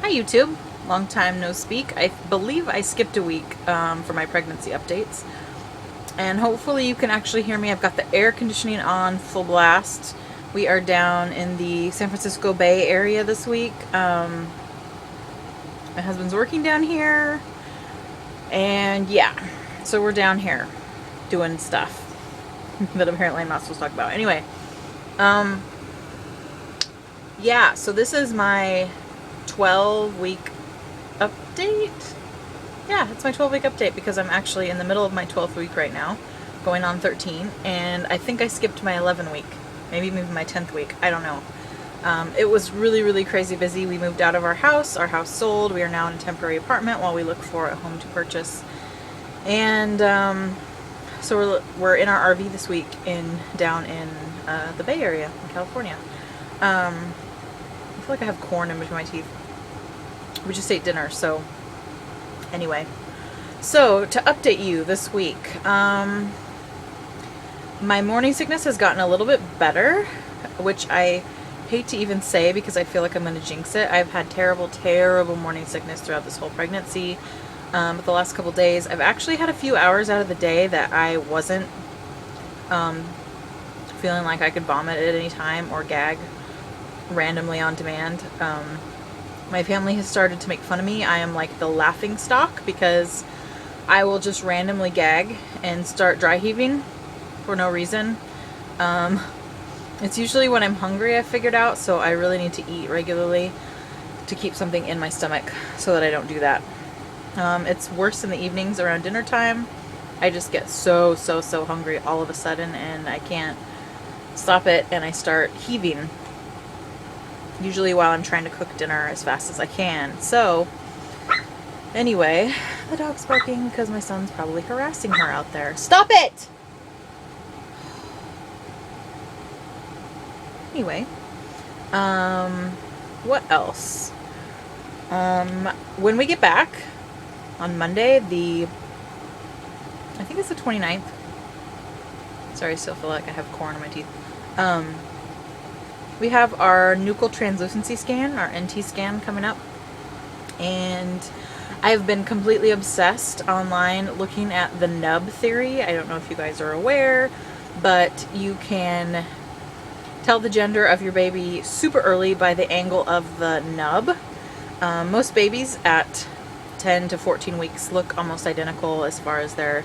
Hi YouTube, long time no speak. I believe I skipped a week for my pregnancy updates, and hopefully you can actually hear me. I've got the air conditioning on full blast. We are down in the San Francisco Bay Area this week. My husband's working down here, and yeah, so we're down here doing stuff that apparently I'm not supposed to talk about. Anyway, yeah, so this is my 12-week update. Yeah, it's my 12-week update because I'm actually in the middle of my 12th week right now, going on 13, and I think I skipped my 11 week, maybe my 10th week, I don't know. It was really, really crazy busy. We moved out of our house sold, we are now in a temporary apartment while we look for a home to purchase. And so we're in our RV this week down in the Bay Area in California. I feel like I have corn in between my teeth. We just ate dinner, so anyway. So to update you this week, my morning sickness has gotten a little bit better, which I hate to even say because I feel like I'm going to jinx it. I've had terrible, terrible morning sickness throughout this whole pregnancy. But the last couple days, I've actually had a few hours out of the day that I wasn't feeling like I could vomit at any time or gag randomly on demand. My family has started to make fun of me. I am like the laughing stock because I will just randomly gag and start dry heaving for no reason. It's usually when I'm hungry, I figured out, so I really need to eat regularly to keep something in my stomach so that I don't do that. It's worse in the evenings around dinner time. I just get so hungry all of a sudden and I can't stop it and I start heaving. Usually while I'm trying to cook dinner as fast as I can. So, anyway, the dog's barking because my son's probably harassing her out there. Stop it! Anyway, what else? When we get back on Monday, I think it's the 29th. Sorry, I still feel like I have corn in my teeth. We have our nuchal translucency scan, our NT scan, coming up, and I've been completely obsessed online looking at the nub theory. I don't know if you guys are aware, but you can tell the gender of your baby super early by the angle of the nub. Most babies at 10 to 14 weeks look almost identical as far as their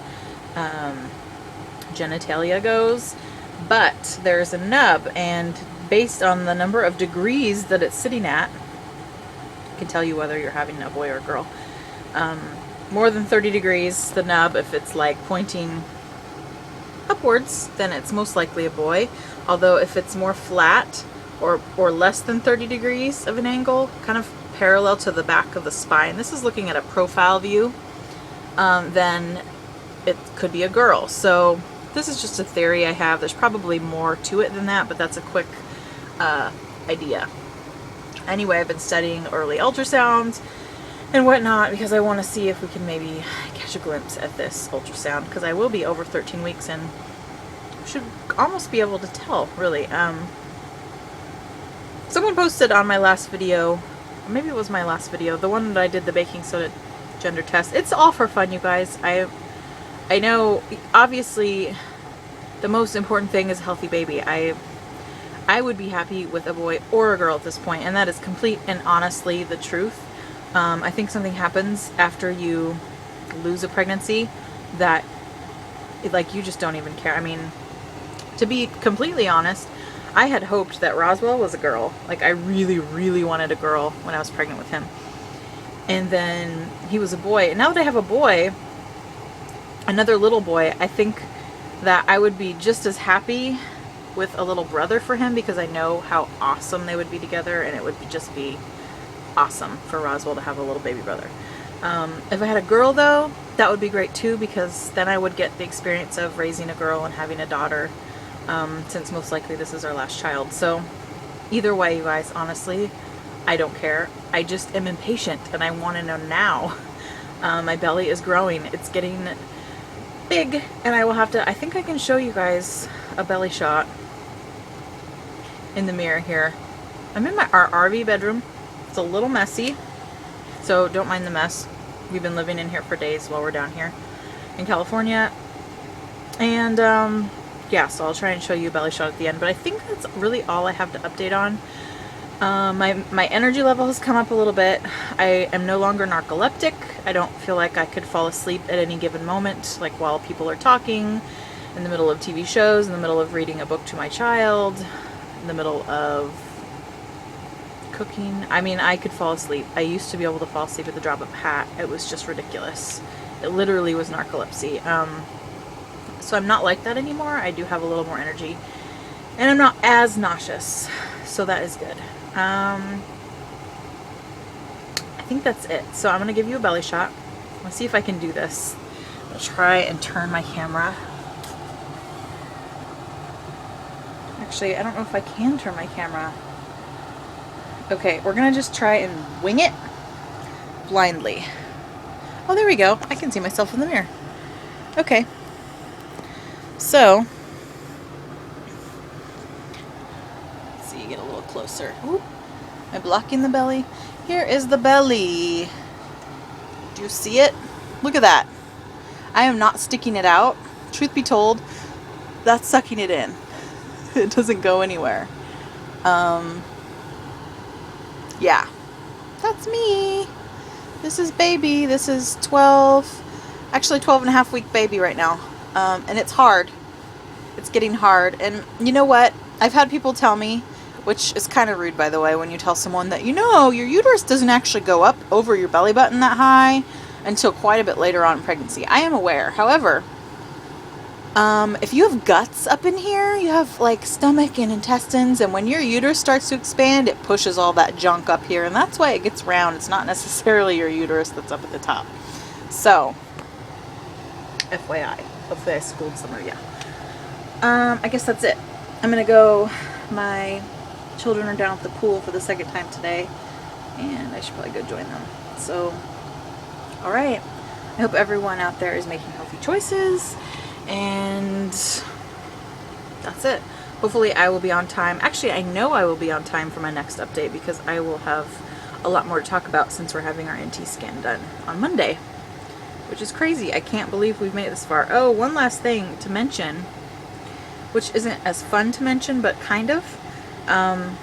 genitalia goes, but there's a nub, and based on the number of degrees that it's sitting at, I can tell you whether you're having a boy or a girl. More than 30 degrees, the nub, if it's like pointing upwards, then it's most likely a boy. Although if it's more flat or less than 30 degrees of an angle, kind of parallel to the back of the spine, this is looking at a profile view, then it could be a girl. So this is just a theory I have. There's probably more to it than that, but that's a quick idea. Anyway, I've been studying early ultrasounds and whatnot because I want to see if we can maybe catch a glimpse at this ultrasound, because I will be over 13 weeks and should almost be able to tell, really. Someone posted on my last video, or maybe it was my last video, the one that I did the baking soda gender test. It's all for fun, you guys. I know, obviously, the most important thing is a healthy baby. I would be happy with a boy or a girl at this point, and that is complete and honestly the truth. I think something happens after you lose a pregnancy that, like, you just don't even care. I mean, to be completely honest, I had hoped that Roswell was a girl. Like, I really, really wanted a girl when I was pregnant with him. And then he was a boy. And now that I have a boy, another little boy, I think that I would be just as happy with a little brother for him, because I know how awesome they would be together, and it would just be awesome for Roswell to have a little baby brother. If I had a girl, though, that would be great too, because then I would get the experience of raising a girl and having a daughter, since most likely this is our last child. So either way, you guys, honestly, I don't care. I just am impatient and I want to know now. My belly is growing. It's getting big, and I will have to, I think I can show you guys a belly shot in the mirror here. I'm in our RV bedroom. It's a little messy. So don't mind the mess. We've been living in here for days while we're down here in California. And yeah, so I'll try and show you a belly shot at the end, but I think that's really all I have to update on. My energy level has come up a little bit. I am no longer narcoleptic. I don't feel like I could fall asleep at any given moment, like while people are talking, in the middle of TV shows, in the middle of reading a book to my child, in the middle of cooking. I mean, I could fall asleep. I used to be able to fall asleep at the drop of a hat. It was just ridiculous. It literally was narcolepsy. So I'm not like that anymore. I do have a little more energy, and I'm not as nauseous, so that is good. I think that's it. So I'm gonna give you a belly shot. Let's see if I can do this. I'm gonna try and turn my camera. Actually, I don't know if I can turn my camera. Okay, we're gonna just try and wing it blindly. Oh, there we go. I can see myself in the mirror. Okay. So, let's see, get a little closer. Oop. Am I blocking the belly? Here is the belly. Do you see it? Look at that. I am not sticking it out. Truth be told, that's sucking it in. It doesn't go anywhere. Yeah, that's me. This is baby. This is 12, actually 12 and a half week baby right now. And it's hard. It's getting hard. And you know what? I've had people tell me, which is kind of rude, by the way, when you tell someone that, you know, your uterus doesn't actually go up over your belly button that high until quite a bit later on in pregnancy. I am aware. However, if you have guts up in here, you have like stomach and intestines, and when your uterus starts to expand, it pushes all that junk up here, and that's why it gets round. It's not necessarily your uterus that's up at the top. So, FYI. Hopefully I schooled some of you. I guess that's it. I'm gonna go. My children are down at the pool for the second time today, and I should probably go join them. So, alright. I hope everyone out there is making healthy choices, and that's it. Hopefully I will be on time. Actually, I know I will be on time for my next update, because I will have a lot more to talk about since we're having our NT scan done on Monday, which is crazy. I can't believe we've made it this far. Oh, one last thing to mention, which isn't as fun to mention, but kind of. I'm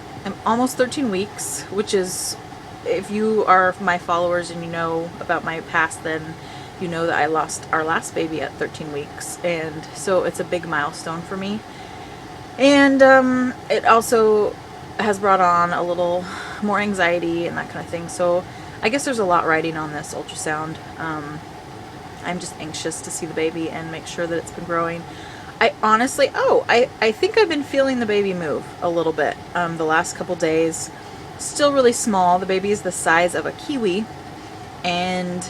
almost 13 weeks, which is, if you are my followers and you know about my past, then you know that I lost our last baby at 13 weeks. And so it's a big milestone for me. And it also has brought on a little more anxiety and that kind of thing. So I guess there's a lot riding on this ultrasound. I'm just anxious to see the baby and make sure that it's been growing. I honestly, I think I've been feeling the baby move a little bit the last couple days. Still really small. The baby is the size of a kiwi, and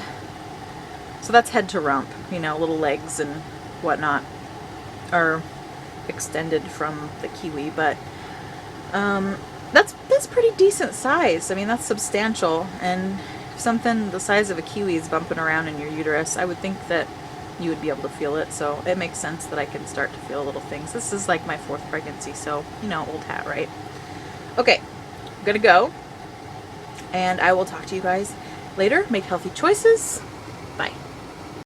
so that's head to rump, you know, little legs and whatnot are extended from the kiwi, but that's pretty decent size. I mean, that's substantial, and if something the size of a kiwi is bumping around in your uterus, I would think that you would be able to feel it, so it makes sense that I can start to feel little things. This is like my 4th pregnancy, so, you know, old hat, right? Okay, I'm gonna go, and I will talk to you guys later. Make healthy choices. Bye.